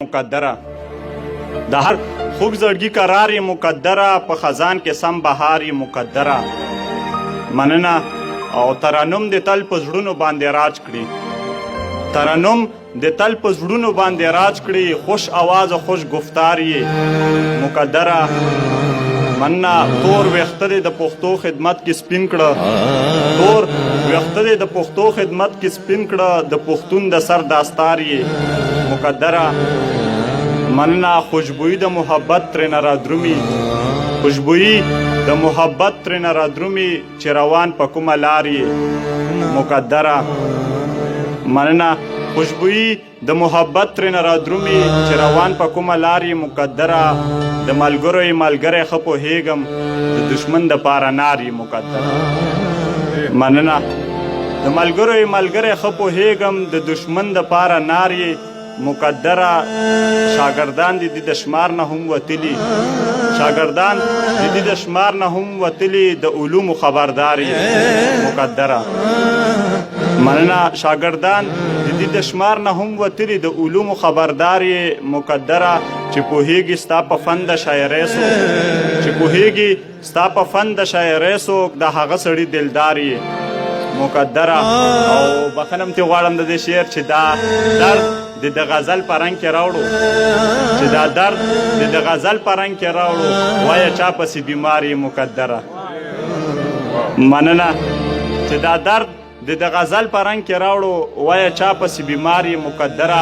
مقدره د هر خوږ زړګي قرار یې مقدره په خزان کې سم بهار یې مقدره مننه او ترنم د تل په زړونو باندې راج کړي ترنم د تل په زړونو باندې راج کړي خوش आवाज او خوش گفتار یې مقدره مننه تور ویښته د پښتو خدمت کې سپین کړه تور ویښته د پښتو خدمت کې سپین کړه د پښتون د سر داستار یې مقدره مننه خوشبویي د محبت ترېنه رادرومي خوشبویي د محبت ترېنه رادرومي چې روان په کومه لار یې مقدره مننه خوشبویي د محبت ترېنه رادرومي چې روان په کومه لار یې مقدره د ملګرو یې ملګری ښه پوهېږم د دشمن دپاره نار یې مقدره مننه د ملګرو یې ملګری ښه پوهېږم د دشمن دپاره نار یې مقدره شاګردان د دې د شمار نه هم وتلي شاګردان د دې د شمار نه هم وتلي د علومو خبردار یې مقدره مننه شاګردان د دې د شمار نه هم وتلي د علومو خبردار یې مقدره چې پوهیږي ستا په فن د شاعرۍ څوک چې پوهیږي ستا په فن د شاعرۍ څوک د هغه سړي دلدار یې مقدره او بخښنه م ترې غواړم د دې شعر چې دا درد د غزل په رنګ کې راوړو چې دا درد د غزل په رنګ کې راوړو وایه چا پسې بیمار یې مقدره مننه چې دا درد د غزل په رنګ کې راوړو وایه چا پسې بیمار یې مقدره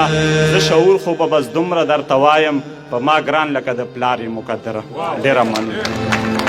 زه شعور خو به بس دومره درته وایم په ما ګران لکه د پلار یې مقدره ډېره مننه